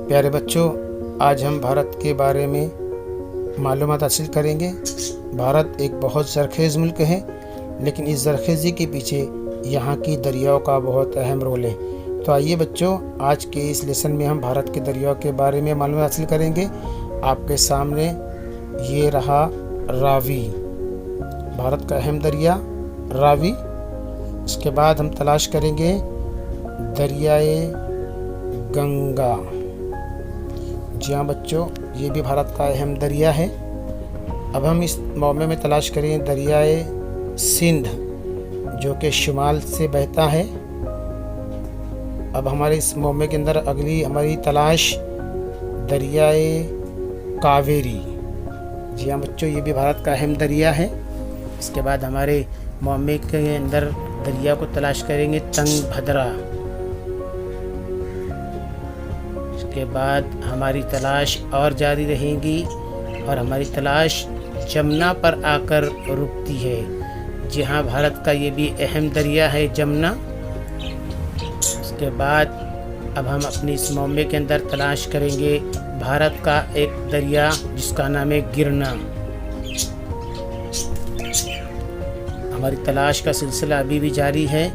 प्यारे बच्चों, आज हम भारत के बारे में मालूमात हासिल करेंगे। भारत एक बहुत ज़रख़ेज़ मुल्क है, लेकिन इस ज़रख़ेज़ी के पीछे यहाँ की दरियाओं का बहुत अहम रोल है। तो आइए बच्चों, आज के इस लेसन में हम भारत के दरियाओं के बारे में मालूमात हासिल करेंगे। आपके सामने ये रहा रावी, भारत का अहम दरिया रावी। उसके बाद हम तलाश करेंगे दरियाए गंगा। जी हाँ बच्चों, ये भी भारत का अहम दरिया है। अब हम इस मौके में तलाश करें दरियाए सिंध, जो कि शुमाल से बहता है। अब हमारे इस मौके के अंदर अगली हमारी तलाश दरियाए कावेरी। जी हाँ बच्चों, ये भी भारत का अहम दरिया है। इसके बाद हमारे मौके के अंदर दरिया को तलाश करेंगे तंगभद्रा। के बाद हमारी तलाश और जारी रहेगी और हमारी तलाश जमुना पर आकर रुकती है। जी हाँ, भारत का ये भी अहम दरिया है जमुना। उसके बाद अब हम अपनी इस मौके के अंदर तलाश करेंगे भारत का एक दरिया जिसका नाम है गिरना। हमारी तलाश का सिलसिला अभी भी जारी है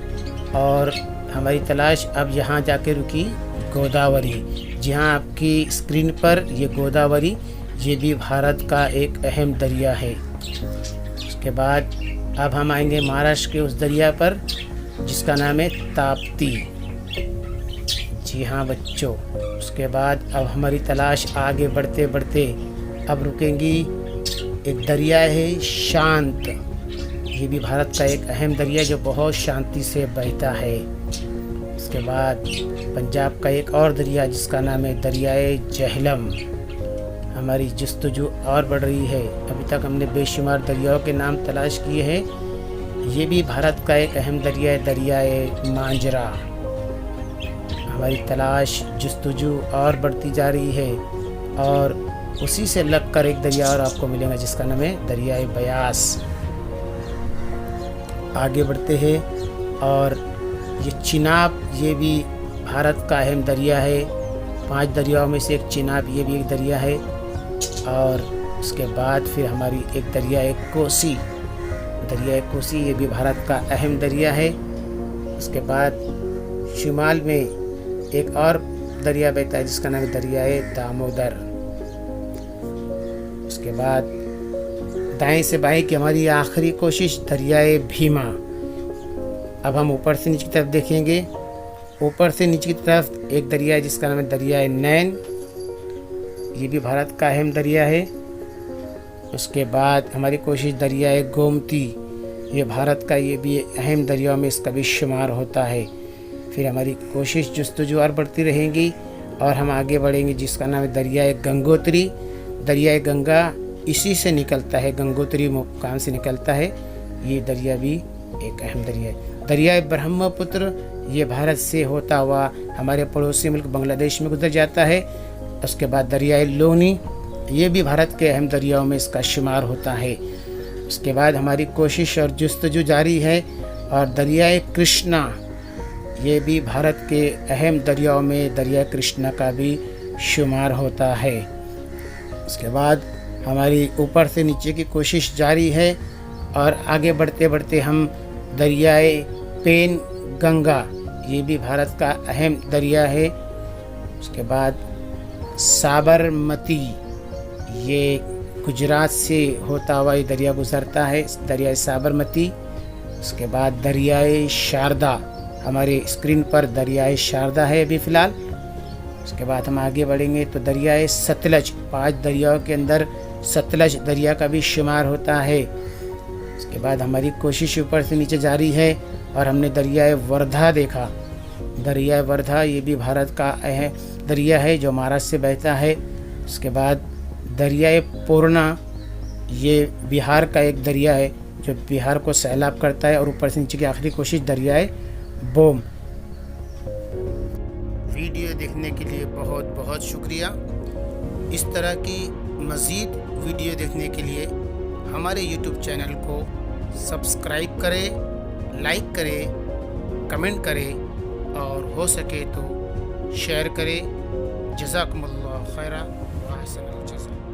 और हमारी तलाश अब यहाँ जाके रुकी गोदावरी। जी हाँ, आपकी स्क्रीन पर ये गोदावरी, ये भी भारत का एक अहम दरिया है। उसके बाद अब हम आएंगे महाराष्ट्र के उस दरिया पर जिसका नाम है ताप्ती। जी हाँ बच्चों, उसके बाद अब हमारी तलाश आगे बढ़ते बढ़ते अब रुकेंगी एक दरिया है शांत। ये भी भारत का एक अहम दरिया जो बहुत शांति से बहता है। उसके बाद पंजाब का एक और दरिया जिसका नाम है दरियाए झेलम। हमारी जस्तजू और बढ़ रही है। अभी तक हमने बेशुमार दरियाओं के नाम तलाश किए हैं। ये भी भारत का एक अहम दरिया है दरियाए मांजरा। हमारी तलाश जस्तजू और बढ़ती जा रही है और उसी से लगकर एक दरिया और आपको मिलेगा जिसका नाम है दरियाए ब्यास। आगे बढ़ते हैं और ये चिनाब, ये भी भारत का अहम दरिया है। 5 दरियाओं में से एक चिनाब, ये भी एक दरिया है। और उसके बाद फिर हमारी एक दरिया है कोसी। दरिया कोसी, ये भी भारत का अहम दरिया है। उसके बाद शुमाल में एक और दरिया बहता है जिसका नाम है दरियाए दामोदर। उसके बाद दाएं से बाएं की हमारी आखिरी कोशिश दरियाए भीमा। अब हम ऊपर से नीचे की तरफ देखेंगे। ऊपर से नीचे की तरफ एक दरिया है जिसका नाम है दरियाए नैन। ये भी भारत का अहम दरिया है। उसके बाद हमारी कोशिश दरियाए गोमती, ये भारत का ये भी अहम दरियाओं में इसका भी शुमार होता है। फिर हमारी कोशिश जस्तजू और बढ़ती रहेंगी और हम आगे बढ़ेंगे जिसका नाम है दरियाए गंगोत्री। दरियाए गंगा इसी से निकलता है, गंगोत्री मुकाम से निकलता है। ये दरिया भी एक अहम दरिया है। दरियाए ब्रह्मपुत्र, ये भारत से होता हुआ हमारे पड़ोसी मुल्क बांग्लादेश में गुजर जाता है। उसके बाद दरियाए लोनी, ये भी भारत के अहम दरियाओं में इसका शुमार होता है। उसके बाद हमारी कोशिश और जस्तजू जारी है और दरियाए कृष्णा, ये भी भारत के अहम दरियाओं में दरिया कृष्णा का भी शुमार होता है। उसके बाद हमारी ऊपर से नीचे की कोशिश जारी है और आगे बढ़ते बढ़ते हम दरियाए पेन गंगा, ये भी भारत का अहम दरिया है। उसके बाद साबरमती, ये गुजरात से होता हुआ ये दरिया गुजरता है, दरियाए साबरमती। उसके बाद दरियाए शारदा, हमारे स्क्रीन पर दरियाए शारदा है अभी फ़िलहाल। उसके बाद हम आगे बढ़ेंगे तो दरियाए सतलज, 5 दरियाओं के अंदर सतलज दरिया का भी शुमार होता है। उसके बाद हमारी कोशिश ऊपर से नीचे जारी है और हमने दरियाए वर्धा देखा। दरियाए वर्धा, ये भी भारत का अहम दरिया है जो महाराष्ट्र से बहता है। उसके बाद दरियाए पूर्णा, ये बिहार का एक दरिया है जो बिहार को सैलाब करता है। और ऊपर से नीचे की आखिरी कोशिश दरियाए बोम। वीडियो देखने के लिए बहुत बहुत शुक्रिया। इस तरह की मज़ीद वीडियो देखने के लिए हमारे YouTube चैनल को सब्सक्राइब करें, लाइक करें, कमेंट करें और हो सके तो शेयर करें। जज़ाकुमुल्लाह खैरा व अहसनल जज़ा।